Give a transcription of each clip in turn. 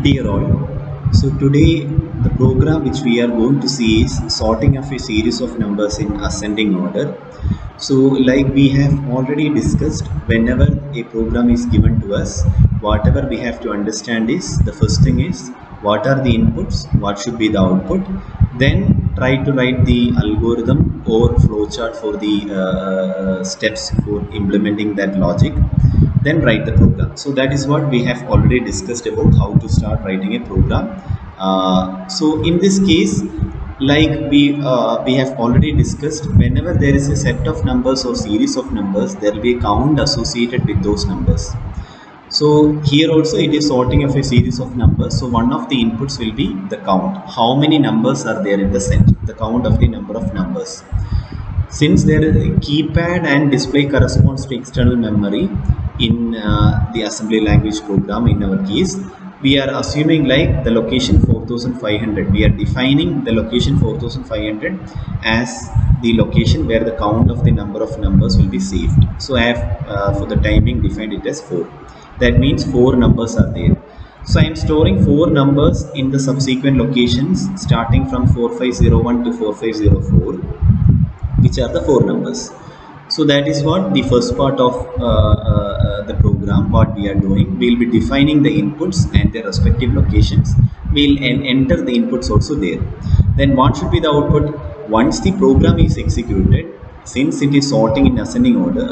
Dear all, so today the program which we are going to see is sorting of a series of numbers in ascending order. So like we have already discussed, whenever a program is given to us, whatever we have to understand is the first thing is what are the inputs, what should be the output, then try to write the algorithm or flowchart for the steps for implementing that logic, then write the program. So that is what we have already discussed about how to start writing a program. So in this case, like we have already discussed, whenever there is a set of numbers or series of numbers, there will be a count associated with those numbers. So here also it is sorting of a series of numbers. So one of the inputs will be the count. How many numbers are there in the set? The count of the number of numbers. Since there is a keypad and display corresponds to external memory in the assembly language program, in our case, we are assuming like the location 4500. We are defining the location 4500 as the location where the count of the number of numbers will be saved. So I have for the timing defined it as 4. That means 4 numbers are there. So I am storing 4 numbers in the subsequent locations starting from 4501 to 4504, which are the 4 numbers. So that is what the first part of the program, what we are doing. We will be defining the inputs and their respective locations. We will enter the inputs also there. Then what should be the output? Once the program is executed, since it is sorting in ascending order,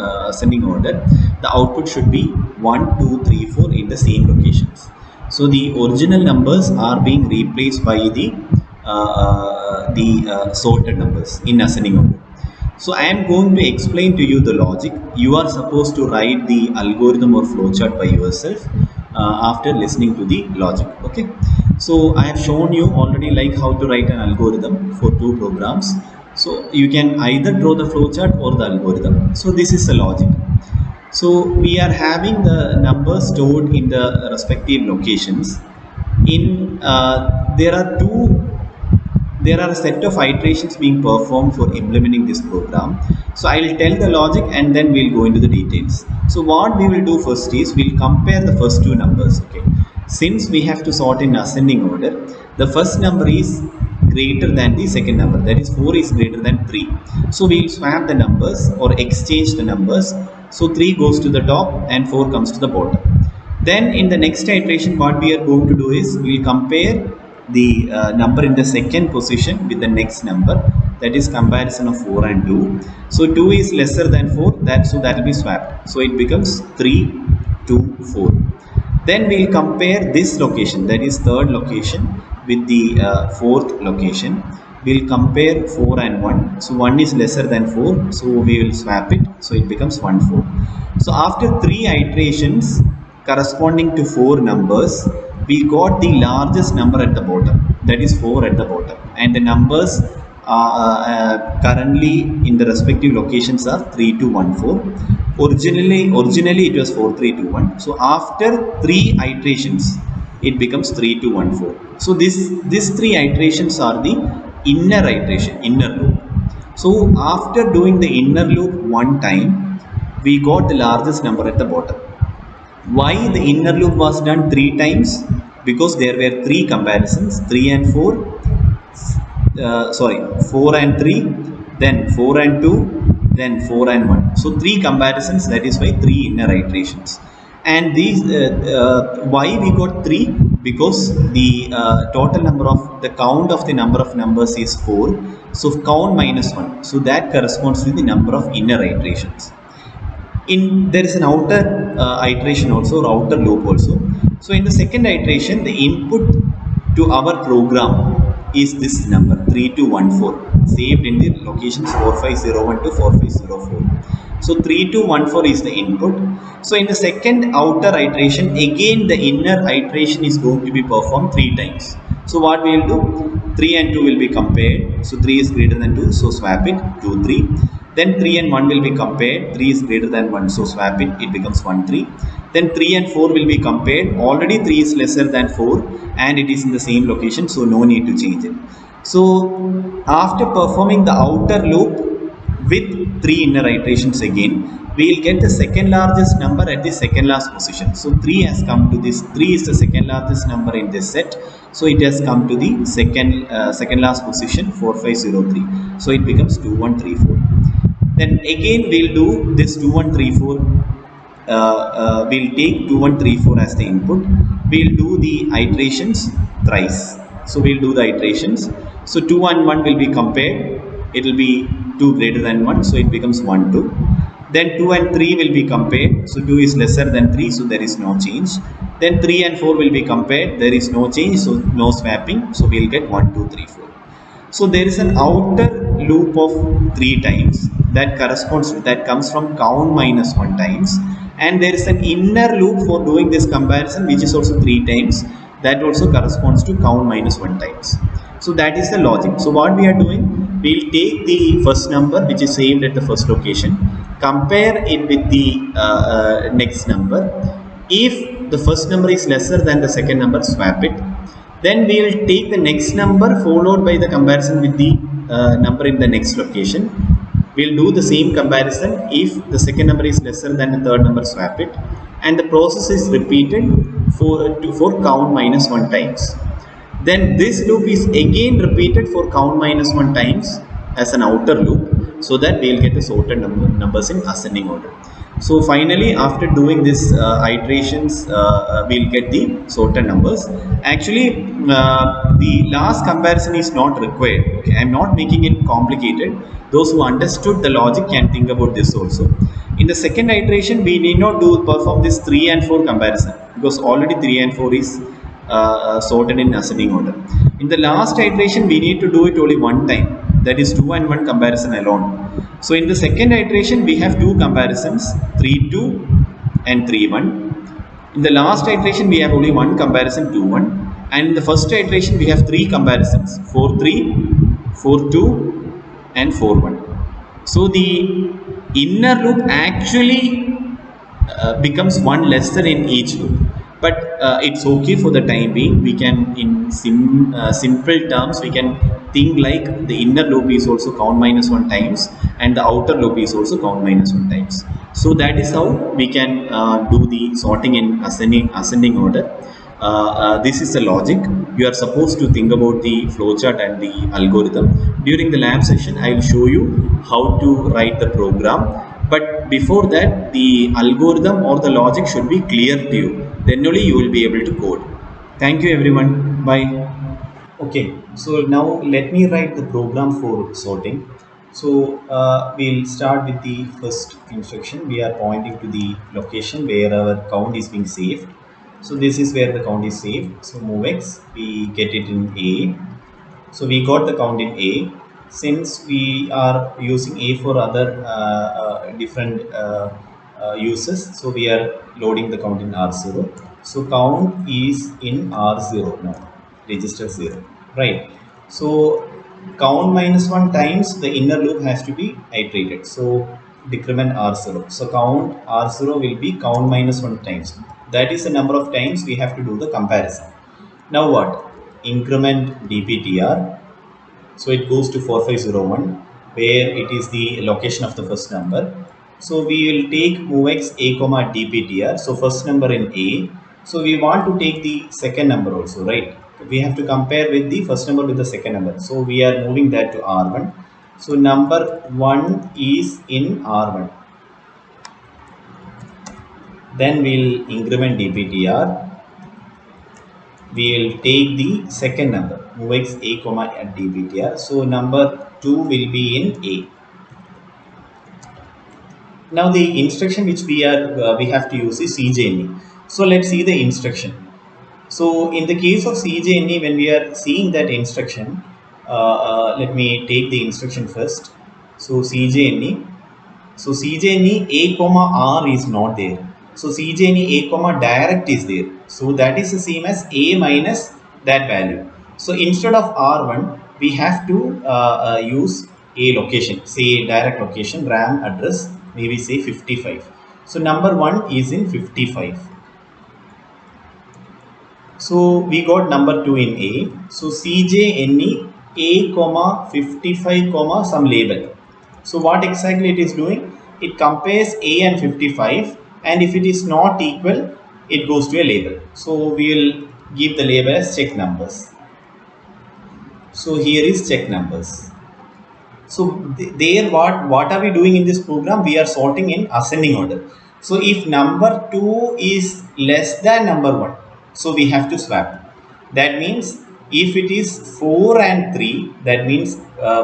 the output should be 1, 2, 3, 4 in the same locations. So the original numbers are being replaced by the sorted numbers in ascending order. So I am going to explain to you the logic. You are supposed to write the algorithm or flowchart by yourself after listening to the logic. Okay. So I have shown you already like how to write an algorithm for 2 programs. So you can either draw the flowchart or the algorithm. So this is the logic. So we are having the numbers stored in the respective locations. There are a set of iterations being performed for implementing this program. So I will tell the logic and then we'll go into the details. So what we will do first is we'll compare the first 2 numbers. Okay. Since we have to sort in ascending order, the first number is greater than the second number, that is 4 is greater than 3. So we will swap the numbers or exchange the numbers. So 3 goes to the top and 4 comes to the bottom. Then in the next iteration, what we are going to do is we will compare the number in the second position with the next number, that is comparison of 4 and 2. So 2 is lesser than 4, so that will be swapped. So it becomes 3, 2, 4. Then we will compare this location, that is third location, with the fourth location. We will compare 4 and 1. So 1 is lesser than 4, so we will swap it. So it becomes 1, 4. So after 3 iterations corresponding to 4 numbers, we got the largest number at the bottom, that is 4 at the bottom, and the numbers currently in the respective locations are 3214. Originally it was 4321. So after 3 iterations it becomes 3214. So these 3 iterations are the inner loop. So after doing the inner loop one time, we got the largest number at the bottom. Why the inner loop was done 3 times? Because there were 3 comparisons, 3 and 4, 4 and 3, then 4 and 2, then 4 and 1. So 3 comparisons, that is why 3 inner iterations. And these why we got 3? Because the count of the number of numbers is 4. So count minus 1. So that corresponds to the number of inner iterations. There is an outer iteration also, or outer loop also. So in the second iteration, the input to our program is this number 3214, saved in the locations 4501 to 4504. So 3214 is the input. So in the second outer iteration, again the inner iteration is going to be performed 3 times. So what we will do? 3 and 2 will be compared. So 3 is greater than 2, so swap it, 2, 3. Then 3 and 1 will be compared. 3 is greater than 1, so swap it, it becomes 1, 3. Then 3 and 4 will be compared. Already 3 is lesser than 4 and it is in the same location, so no need to change it. So after performing the outer loop with 3 inner iterations again, we will get the second largest number at the second last position. So 3 has come to this, 3 is the second largest number in this set. So it has come to the second last position 4503. So it becomes 2134. Then again we'll do this 2134. We'll take 2134 as the input. We'll do the iterations thrice. So we'll do the iterations. So 2 and 1 will be compared. It will be 2 greater than 1. So it becomes 1, 2. Then 2 and 3 will be compared. So 2 is lesser than 3. So there is no change. Then 3 and 4 will be compared. There is no change. So no swapping. So we'll get 1, 2, 3, 4. So there is an outer loop of 3 times that corresponds to, that comes from count minus 1 times, and there is an inner loop for doing this comparison which is also 3 times, that also corresponds to count minus 1 times. So that is the logic. So what we are doing, we will take the first number which is saved at the first location, compare it with the next number. If the first number is lesser than the second number, swap it. Then we will take the next number followed by the comparison with the number in the next location. We will do the same comparison. If the second number is lesser than the third number, swap it. And the process is repeated for count minus 1 times. Then this loop is again repeated for count minus 1 times as an outer loop, so that we will get the sorted numbers in ascending order. So finally, after doing this iterations, we'll get the sorted numbers. Actually, the last comparison is not required. Okay? I'm not making it complicated. Those who understood the logic can think about this also. In the second iteration, we need not perform this 3 and 4 comparison, because already 3 and 4 is sorted in ascending order. In the last iteration, we need to do it only one time. That is 2 and 1 comparison alone. So in the second iteration, we have 2 comparisons, 3, 2 and 3, 1. In the last iteration, we have only 1 comparison, 2, 1. And in the first iteration, we have 3 comparisons, 4, 3, 4, 2 and 4, 1. So the inner loop actually becomes 1 lesser in each loop. But it's okay for the time being. We can, in simple terms, we can think like the inner loop is also count minus 1 times and the outer loop is also count minus 1 times. So that is how we can do the sorting in ascending order. This is the logic. You are supposed to think about the flowchart and the algorithm. During the lab session, I will show you how to write the program. But before that, the algorithm or the logic should be clear to you. Then only you will be able to code. Thank you everyone. Bye. Okay, so now let me write the program for sorting. So we'll start with the first instruction. We are pointing to the location where our count is being saved. So this is where the count is saved. So move X, we get it in A. So we got the count in A. Since we are using A for other different uses, so we are loading the count in R0. So count is in R0 now, register 0, right? So count minus 1 times the inner loop has to be iterated. So decrement R0. So count R0 will be count minus 1 times. That is the number of times we have to do the comparison. Now what? Increment dptr. So it goes to 4501 where it is the location of the first number. So we will take movex a comma dptr. So first number in A. So we want to take the second number also, right? We have to compare with the first number with the second number. So we are moving that to R1. So number 1 is in R1. Then we'll increment dptr. We will take the second number, movex a comma at dptr. So number 2 will be in A. Now the instruction which we have to use is CJNE. So let's see the instruction. So in the case of CJNE, when we are seeing that instruction, let me take the instruction first. So CJNE. So CJNE a comma R is not there. So CJNE a comma direct is there. So that is the same as A minus that value. So instead of R1, we have to use a location, say direct location, RAM address, maybe say 55. So number 1 is in 55. So we got number 2 in A. So CJNE a comma 55 comma some label. So what exactly it is doing? it compares A and 55, and if it is not equal, it goes to a label. So we will give the label as check numbers. So here is check numbers. So there what are we doing in this program? We are sorting in ascending order. So if number 2 is less than number 1, so we have to swap. That means if it is 4 and 3, that means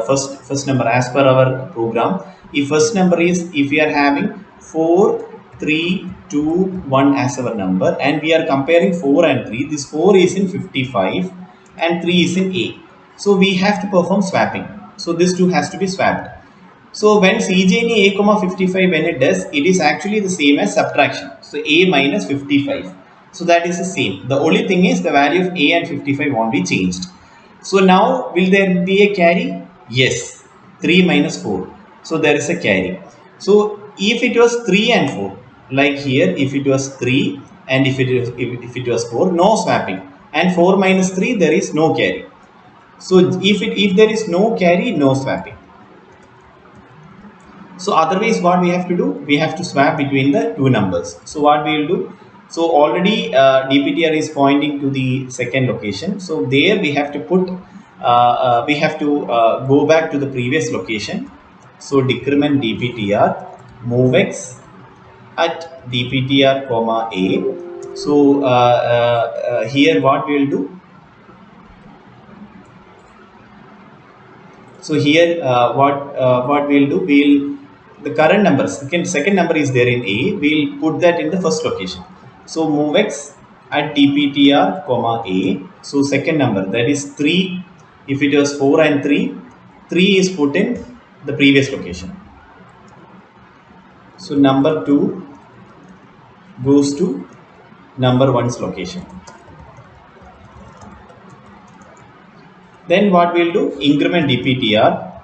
first number as per our program. If first number is, if we are having 4, 3, 2, 1 as our number, and we are comparing 4 and 3, this 4 is in 55 and 3 is in A. So we have to perform swapping. So this 2 has to be swapped. So when CJNE A comma 55, when it does, it is actually the same as subtraction. So A minus 55. So that is the same. The only thing is the value of A and 55 won't be changed. So now will there be a carry? Yes. 3 minus 4. So there is a carry. So if it was 3 and 4, like here, if it was 3 and if it was 4, no swapping. And 4 minus 3, there is no carry. So if there is no carry, no swapping. So otherwise what we have to do, we have to swap between the two numbers. So what we will do, so already DPTR is pointing to the second location. So there we have to put, go back to the previous location. So decrement DPTR, move x at DPTR comma A. So here what we will do, so here what we'll do, the current number, second number is there in A, we'll put that in the first location. So move x at dptr comma A. So second number, that is 3. If it was 4 and 3, 3 is put in the previous location. So number 2 goes to number 1's location. Then what we'll do, increment dptr.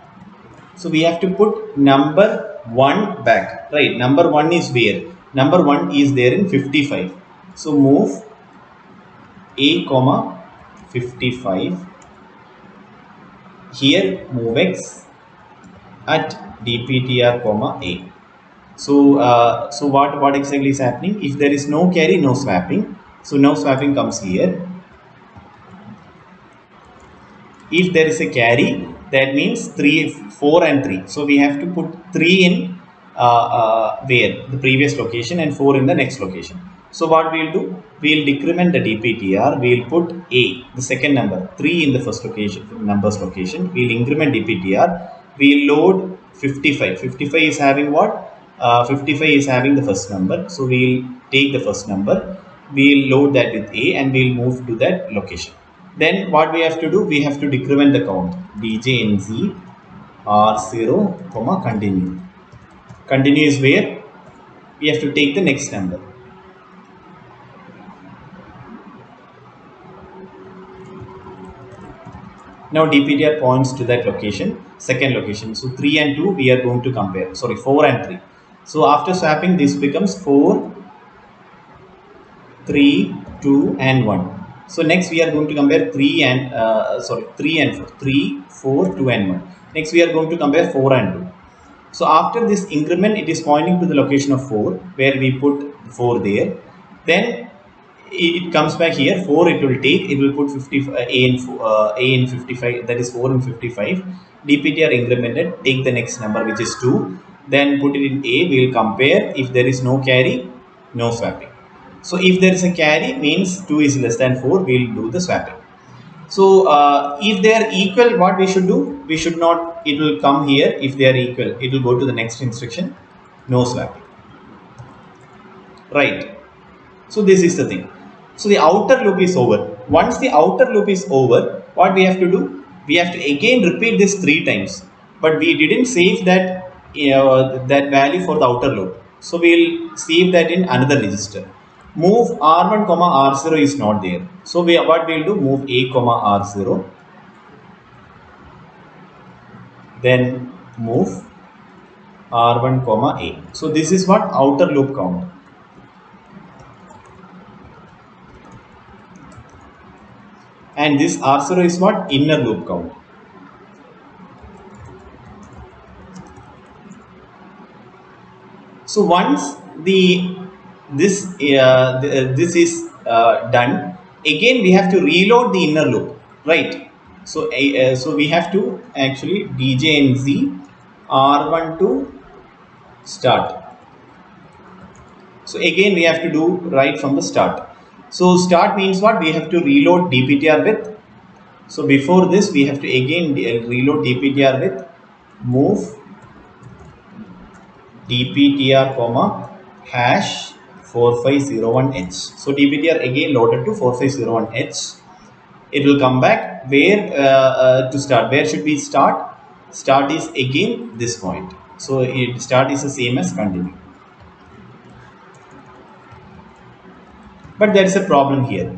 So we have to put number 1 back, right? Number 1 is where? Number 1 is there in 55. So move A comma 55. Here move x at dptr comma A. So so what exactly is happening? If there is no carry, no swapping. So no swapping comes here. If there is a carry, that means 3, 4 and 3. So we have to put 3 in where? The previous location, and 4 in the next location. So what we will do? We will decrement the DPTR. We will put A, the second number, 3 in the first location, numbers location. We will increment DPTR. We will load 55. 55 is having what? 55 is having the first number. So we will take the first number. We will load that with A and we will move to that location. Then what we have to do, we have to decrement the count, djnz r0 comma continue. Continue is where we have to take the next number. Now DPTR points to that location, second location. So 3 and 2 we are going to compare, sorry, 4 and 3. So after swapping, this becomes 4, 3, 2 and 1. So next we are going to compare 3 and 3 and 4, 3, 4, 2 and 1. Next we are going to compare 4 and 2. So after this increment, it is pointing to the location of 4, where we put 4 there. Then it comes back here, 4 it will take, it will put 50, A in 55, that is 4 in 55. DPTR incremented, take the next number which is 2, then put it in A, we will compare. If there is no carry, no swapping. So if there is a carry, means 2 is less than 4, we will do the swapping. So if they are equal, what we should do? We should not, it will come here. If they are equal, it will go to the next instruction, no swapping. Right. So this is the thing. So the outer loop is over. Once the outer loop is over, what we have to do? We have to again repeat this 3 times. But we didn't save that, that value for the outer loop. So we will save that in another register. Move R1 comma R0 is not there. So what we will do? Move A comma R0. Then move R1 comma A. So this is what outer loop count. And this R0 is what? Inner loop count. So once the this is done, again we have to reload the inner loop, right? So so we have to actually djnz r1 to start. So again we have to do right from the start. So start means what? We have to reload dptr with. So before this we have to again reload dptr with move dptr comma hash 4501h. So dptr again loaded to 4501h. It will come back where to start. Where should we start? Start is again this point. So start is the same as continue. But there is a problem here.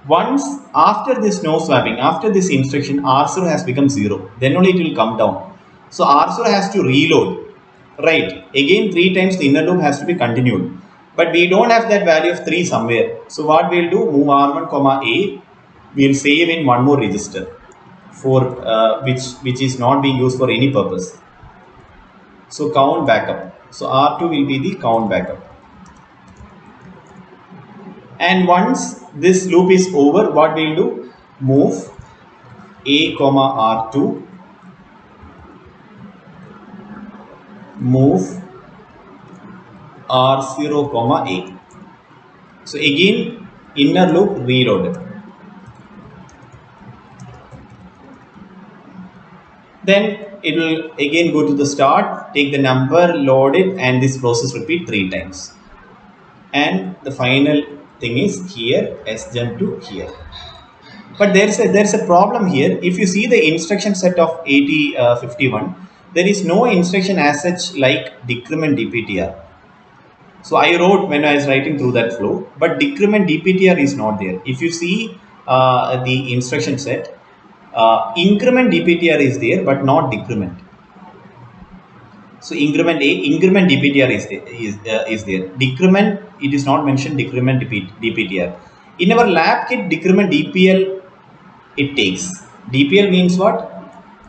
Once after this no swapping, after this instruction, R0 has become 0, then only it will come down. So R0 has to reload, right? Again 3 times the inner loop has to be continued. But we don't have that value of 3 somewhere. So what we'll do, move R1 comma A, we'll save in one more register for which is not being used for any purpose. So count backup. So R2 will be the count backup. And once this loop is over, what we'll do, move a comma r2, move r0 comma a. So again inner loop reloaded. Then it will again go to the start, take the number, load it, and this process repeat 3 times. And the final thing is here sjump to here. But there's a problem here. If you see the instruction set of 8051, there is no instruction as such like decrement dptr. So I wrote when I was writing through that flow, but decrement dptr is not there. If you see the instruction set, increment dptr is there, but not decrement. So increment dptr is there. Decrement, it is not mentioned decrement dptr. In our lab kit, decrement dpl it takes. DPL means what?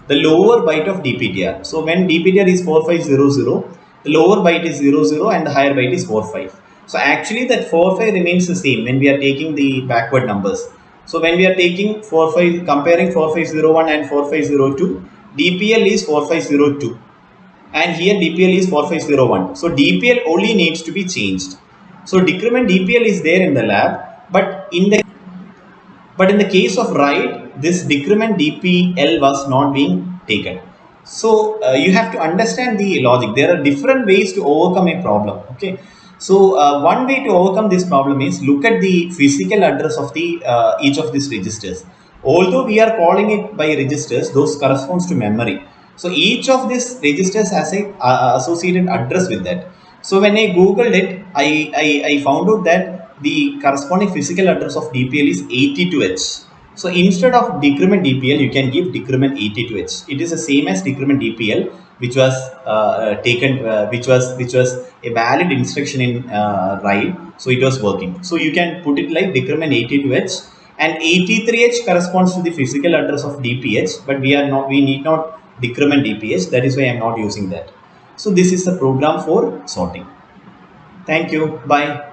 The lower byte of DPTR. So when DPTR is 4500, the lower byte is 00 and the higher byte is 45. So actually that 45 remains the same when we are taking the backward numbers. So when we are taking 45, comparing 4501 and 4502, DPL is 4502 and here DPL is 4501. So DPL only needs to be changed. So decrement DPL is there in the lab, but in the case of write, this decrement DPL was not being taken. So you have to understand the logic. There are different ways to overcome a problem. Okay. So one way to overcome this problem is look at the physical address of the each of these registers. Although we are calling it by registers, those corresponds to memory. So each of these registers has a associated address with that. So when I googled it, I found out that the corresponding physical address of DPL is 82H. So instead of decrement DPL, you can give decrement 82H. It is the same as decrement DPL, which was taken, which was a valid instruction in write. So it was working. So you can put it like decrement 82H, and 83H corresponds to the physical address of DPH, but we need not decrement DPH. That is why I am not using that. So this is the program for sorting. Thank you. Bye.